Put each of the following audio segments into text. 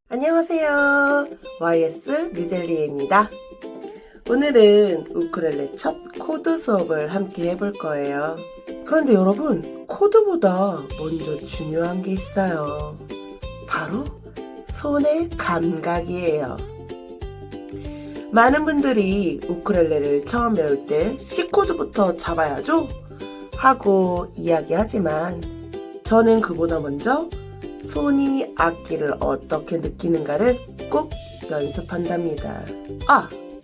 안녕하세요. YS 류젤리입니다. 오늘은 우쿨렐레 첫 코드 수업을 함께 해볼 거예요. 그런데 여러분, 코드보다 먼저 중요한 게 있어요. 바로 손의 감각이에요. 많은 분들이 우쿨렐레를 처음 배울 때 C코드부터 잡아야죠? 하고 이야기하지만 저는 그보다 먼저 손이 악기를 어떻게 느끼는가를 꼭 연습한답니다.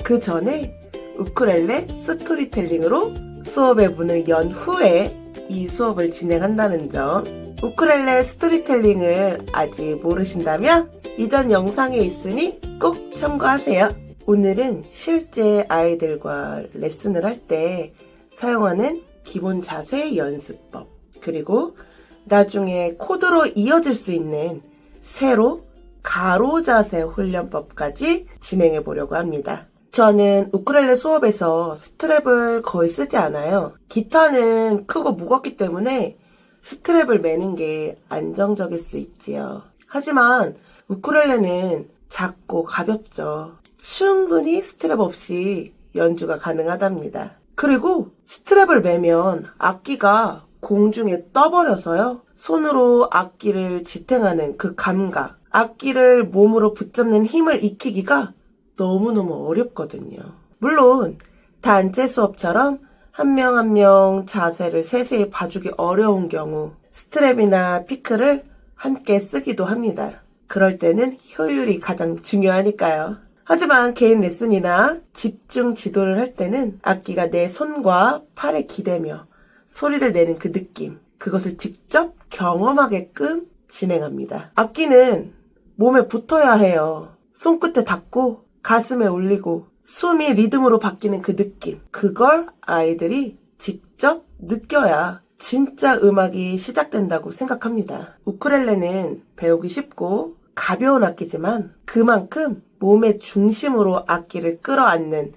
그 전에 우쿨렐레 스토리텔링으로 수업의 문을 연 후에 이 수업을 진행한다는 점, 우쿨렐레 스토리텔링을 아직 모르신다면 이전 영상에 있으니 꼭 참고하세요. 오늘은 실제 아이들과 레슨을 할 때 사용하는 기본 자세 연습법, 그리고 나중에 코드로 이어질 수 있는 세로 가로 자세 훈련법까지 진행해 보려고 합니다. 저는 우쿨렐레 수업에서 스트랩을 거의 쓰지 않아요. 기타는 크고 무겁기 때문에 스트랩을 매는 게 안정적일 수 있지요. 하지만 우쿨렐레는 작고 가볍죠. 충분히 스트랩 없이 연주가 가능하답니다. 그리고 스트랩을 매면 악기가 공중에 떠버려서요. 손으로 악기를 지탱하는 그 감각, 악기를 몸으로 붙잡는 힘을 익히기가 너무너무 어렵거든요. 물론 단체 수업처럼 한 명 한 명 자세를 세세히 봐주기 어려운 경우 스트랩이나 피크를 함께 쓰기도 합니다. 그럴 때는 효율이 가장 중요하니까요. 하지만 개인 레슨이나 집중 지도를 할 때는 악기가 내 손과 팔에 기대며 소리를 내는 그 느낌, 그것을 직접 경험하게끔 진행합니다. 악기는 몸에 붙어야 해요. 손끝에 닿고 가슴에 울리고 숨이 리듬으로 바뀌는 그 느낌, 그걸 아이들이 직접 느껴야 진짜 음악이 시작된다고 생각합니다. 우쿨렐레는 배우기 쉽고 가벼운 악기지만 그만큼 몸의 중심으로 악기를 끌어안는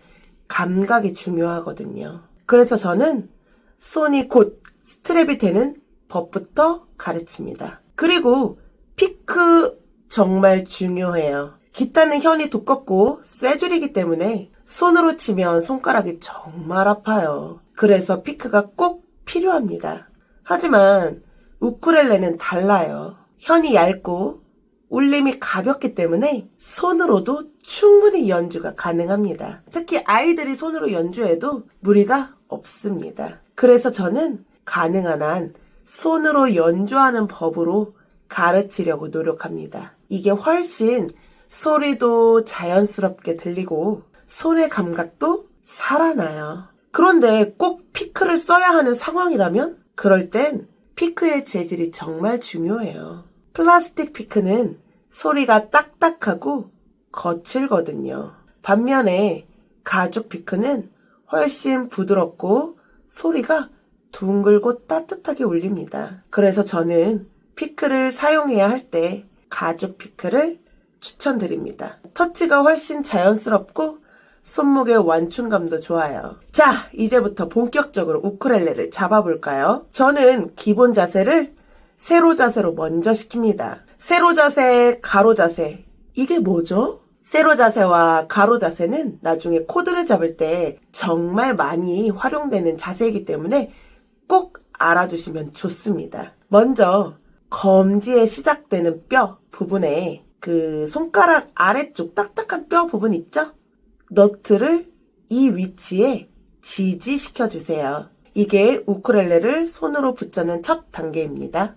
감각이 중요하거든요. 그래서 저는 손이 곧 스트랩이 되는 법부터 가르칩니다. 그리고 피크 정말 중요해요. 기타는 현이 두껍고 쇠줄이기 때문에 손으로 치면 손가락이 정말 아파요. 그래서 피크가 꼭 필요합니다. 하지만 우쿨렐레는 달라요. 현이 얇고 울림이 가볍기 때문에 손으로도 충분히 연주가 가능합니다. 특히 아이들이 손으로 연주해도 무리가 없습니다. 그래서 저는 가능한 한 손으로 연주하는 법으로 가르치려고 노력합니다. 이게 훨씬 소리도 자연스럽게 들리고 손의 감각도 살아나요. 그런데 꼭 피크를 써야 하는 상황이라면 그럴 땐 피크의 재질이 정말 중요해요. 플라스틱 피크는 소리가 딱딱하고 거칠거든요. 반면에 가죽 피크는 훨씬 부드럽고 소리가 둥글고 따뜻하게 울립니다. 그래서 저는 피크를 사용해야 할 때 가죽 피크를 추천드립니다. 터치가 훨씬 자연스럽고 손목의 완충감도 좋아요. 자, 이제부터 본격적으로 우쿨렐레를 잡아볼까요? 저는 기본 자세를 세로 자세로 먼저 시킵니다. 세로 자세, 가로 자세. 이게 뭐죠? 세로 자세와 가로 자세는 나중에 코드를 잡을 때 정말 많이 활용되는 자세이기 때문에 꼭 알아두시면 좋습니다. 먼저 검지에 시작되는 뼈 부분에 그 손가락 아래쪽 딱딱한 뼈 부분 있죠? 너트를 이 위치에 지지시켜 주세요. 이게 우쿨렐레를 손으로 붙잡는 첫 단계입니다.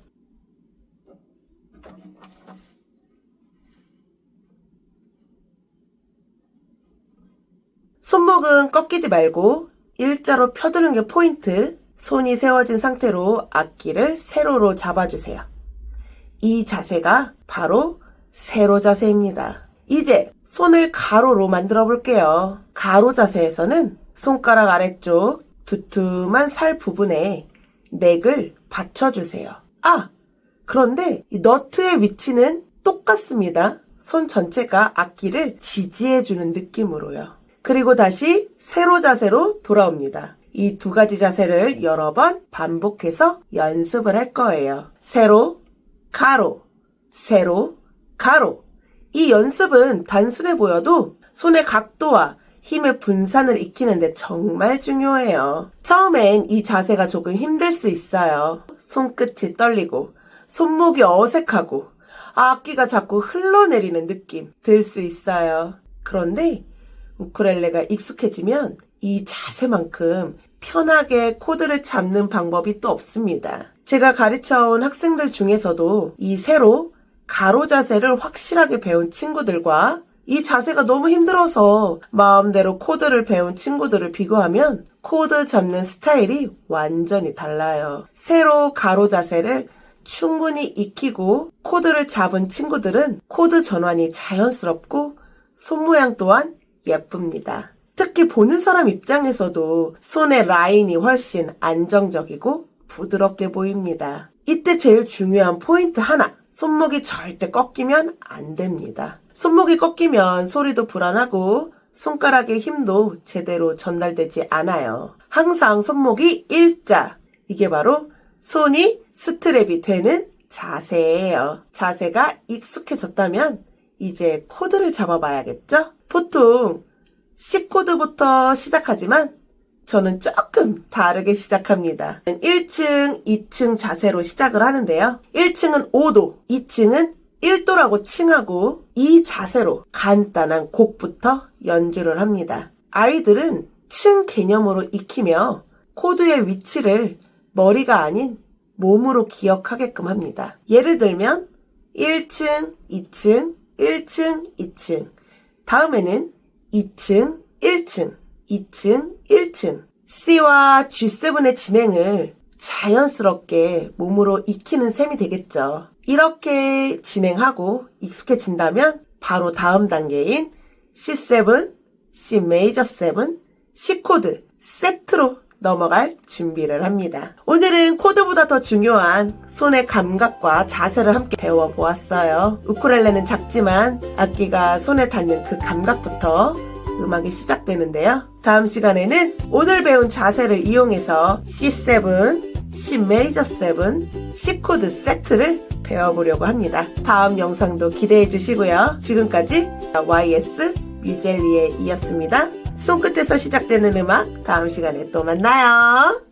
손목은 꺾이지 말고 일자로 펴두는 게 포인트. 손이 세워진 상태로 악기를 세로로 잡아주세요. 이 자세가 바로 세로 자세입니다. 이제 손을 가로로 만들어 볼게요. 가로 자세에서는 손가락 아래쪽 두툼한 살 부분에 넥을 받쳐주세요. 그런데 이 너트의 위치는 똑같습니다. 손 전체가 악기를 지지해주는 느낌으로요. 그리고 다시 세로 자세로 돌아옵니다. 이 두 가지 자세를 여러 번 반복해서 연습을 할 거예요. 세로, 가로, 세로, 가로. 이 연습은 단순해 보여도 손의 각도와 힘의 분산을 익히는데 정말 중요해요. 처음엔 이 자세가 조금 힘들 수 있어요. 손끝이 떨리고 손목이 어색하고 악기가 자꾸 흘러내리는 느낌 들 수 있어요. 그런데 우쿨렐레가 익숙해지면 이 자세만큼 편하게 코드를 잡는 방법이 또 없습니다. 제가 가르쳐온 학생들 중에서도 이 세로, 가로 자세를 확실하게 배운 친구들과 이 자세가 너무 힘들어서 마음대로 코드를 배운 친구들을 비교하면 코드 잡는 스타일이 완전히 달라요. 세로, 가로 자세를 충분히 익히고 코드를 잡은 친구들은 코드 전환이 자연스럽고 손 모양 또한 예쁩니다. 특히 보는 사람 입장에서도 손의 라인이 훨씬 안정적이고 부드럽게 보입니다. 이때 제일 중요한 포인트 하나, 손목이 절대 꺾이면 안 됩니다. 손목이 꺾이면 소리도 불안하고 손가락의 힘도 제대로 전달되지 않아요. 항상 손목이 일자, 이게 바로 손이 스트랩이 되는 자세예요. 자세가 익숙해졌다면 이제 코드를 잡아봐야겠죠? 보통 C코드부터 시작하지만 저는 조금 다르게 시작합니다. 1층, 2층 자세로 시작을 하는데요. 1층은 5도, 2층은 1도라고 칭하고 이 자세로 간단한 곡부터 연주를 합니다. 아이들은 층 개념으로 익히며 코드의 위치를 머리가 아닌 몸으로 기억하게끔 합니다. 예를 들면 1층, 2층, 1층, 2층. 다음에는 2층, 1층, 2층, 1층. C와 G7의 진행을 자연스럽게 몸으로 익히는 셈이 되겠죠. 이렇게 진행하고 익숙해진다면 바로 다음 단계인 C7, C 메이저 7, C 코드 세트로 넘어갈 준비를 합니다. 오늘은 코드보다 더 중요한 손의 감각과 자세를 함께 배워보았어요. 우쿨렐레는 작지만 악기가 손에 닿는 그 감각부터 음악이 시작되는데요. 다음 시간에는 오늘 배운 자세를 이용해서 C7, C 메이저 7, C 코드 세트를 배워보려고 합니다. 다음 영상도 기대해 주시고요. 지금까지 YS 뮤젤리에 이었습니다. 손끝에서 시작되는 음악, 다음 시간에 또 만나요.